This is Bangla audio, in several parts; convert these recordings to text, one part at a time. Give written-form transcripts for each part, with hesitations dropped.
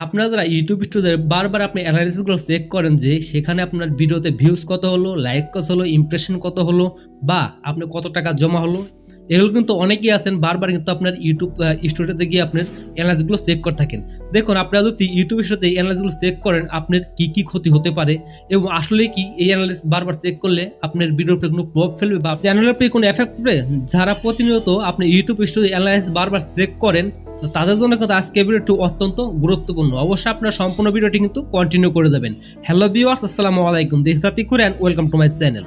আপনারা যারা ইউটিউব স্টুডিওতে বারবার আপনি অ্যানালাইসিসগুলো চেক করেন যে সেখানে আপনার ভিডিওতে ভিউজ কত হলো, লাইক কত হলো, ইমপ্রেশন কত হলো বা আপনি কত টাকা জমা হলো, এগুলো কিন্তু অনেকেই আছেন বারবার কিন্তু আপনার ইউটিউব স্টুডিওতে গিয়ে আপনার অ্যানালাইসিসগুলো চেক করে থাকেন। দেখুন, আপনারা যদি ইউটিউব স্টুডিওতে অ্যানালাইসিসগুলো চেক করেন আপনার কি ক্ষতি হতে পারে এবং আসলে কি এই অ্যানালাইসিস বারবার চেক করলে আপনার ভিডিওর উপরে কোনো প্রভাব ফেলবে বা চ্যানেলের উপরে কোনো এফেক্ট পড়বে। যারা প্রতিনিয়ত আপনি ইউটিউব স্টুডিও অ্যানালাইসিস বারবার চেক করেন তো তাদের জন্য কিন্তু আজকে ভিডিওটি অত্যন্ত গুরুত্বপূর্ণ। অবশ্যই আপনার সম্পূর্ণ ভিডিওটি কিন্তু কন্টিনিউ করে দেবেন। হ্যালো ভিউয়ার্স, আসসালামু আলাইকুম, this is Atikur and welcome to my channel.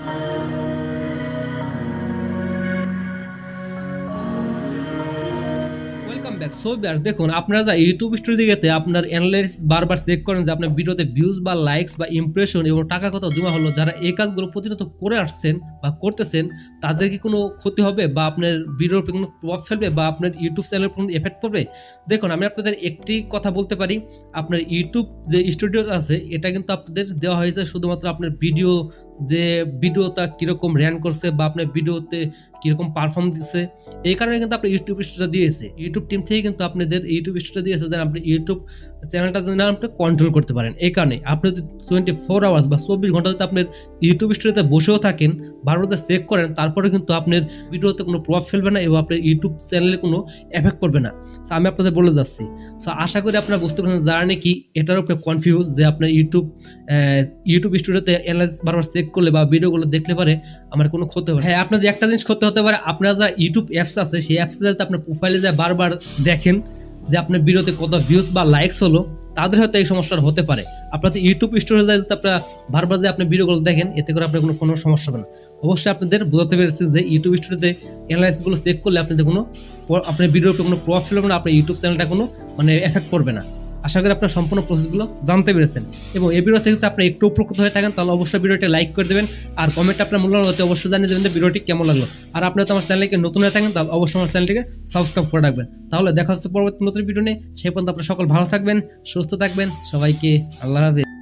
দেখুন, আপনারা যা ইউটিউব স্টুডিওতে আপনার অ্যানালাইসিস বারবার চেক করেন যে আপনার ভিডিওতে ভিউজ বা লাইকস বা ইমপ্রেশন এবং টাকা কত জমা হলো, যারা এই কাজগুলো প্রতিনিয়ত করে আসছেন বা করতেছেন তাদের কি কোনো ক্ষতি হবে বা আপনার ভিডিওর উপরে কোনো প্রভাব ফেলবে বা আপনার ইউটিউব চ্যানেলের কোনো এফেক্ট পড়বে? দেখুন, আমি আপনাদের একটি কথা বলতে পারি, আপনার ইউটিউব যে স্টুডিও আছে এটা কিন্তু আপনাদের দেওয়া হয়েছে শুধুমাত্র আপনার ভিডিওটা কীরকম র্যান করছে বা আপনার ভিডিওতে কীরকম পারফর্ম দিচ্ছে, এই কারণে কিন্তু আপনার ইউটিউব স্টুডিও দিয়েছে। ইউটিউব টিম থেকে কিন্তু আপনাদের ইউটিউব স্টুডিও দিয়েছে যেন আপনি ইউটিউব চ্যানেলটা যেন আপনি কন্ট্রোল করতে পারেন। এই কারণে আপনি যদি 24 আওয়ার্স বা 24 ঘন্টা যদি আপনার ইউটিউব স্টুডিওতে বসেও থাকেন, বারবার চেক করেন, তারপরে কিন্তু আপনার ভিডিওতে কোনো প্রভাব ফেলবে না এবং আপনার ইউটিউব চ্যানেলে কোনো এফেক্ট পড়বে না। সো আমি আপনাদের বলে যাচ্ছি। সো আশা করি আপনারা বুঝতে পারছেন যারা নাকি এটার উপরে কনফিউজ যে আপনার ইউটিউব স্টুডিওতে অ্যানালাইসিস বারবার চেক করলে বা ভিডিওগুলো দেখলে পারে আমার কোনো ক্ষতি হবে। হ্যাঁ, আপনাদের একটা জিনিস ক্ষতি হতে পারে, আপনারা যারা ইউটিউব অ্যাপস আছে সেই অ্যাপসে যাতে আপনার প্রোফাইলে যায় বারবার দেখেন যে আপনার ভিডিওতে কত ভিউজ বা লাইকস হলো, তাদের হয়তো এই সমস্যাটা হতে পারে। আপনাদের ইউটিউব স্টোরে যায় যদি আপনারা বারবার যে আপনি ভিডিওগুলো দেখেন, এতে করে আপনার কোনো সমস্যা হবে না। অবশ্যই আপনাদের বোঝাতে পেরেছি যে ইউটিউব স্টোরিতে অ্যানালাইসিসগুলো চেক করলে আপনাদের আপনার ভিডিওর উপরে কোনো প্রভাব ফেলবে না, আপনার ইউটিউব চ্যানেলটা কোনো এফেক্ট পড়বে না। আশা করি আপনার সম্পূর্ণ প্রসেসগুলো জানতে পেরেছেন এবং এই ভিডিও থেকে যদি আপনি একটু উপকৃত হয়ে থাকেন তাহলে অবশ্যই ভিডিওটি লাইক করে দেবেন আর কমেন্টে আপনার মূল্যবান হতে অবশ্যই জানিয়ে দেবেন যে ভিডিওটি কেমন লাগলো। আর আপনারা তো আমার চ্যানেলকে নতুন হয়ে থাকেন তাহলে অবশ্যই আমার চ্যানেলটিকে সাবস্ক্রাইব করে রাখবেন। তাহলে দেখা হচ্ছে পরবর্তী নতুন ভিডিও নিয়ে। সেই পর্যন্ত আপনারা সকল ভালো থাকবেন, সুস্থ থাকবেন। সবাইকে আল্লাহ হাফেজ।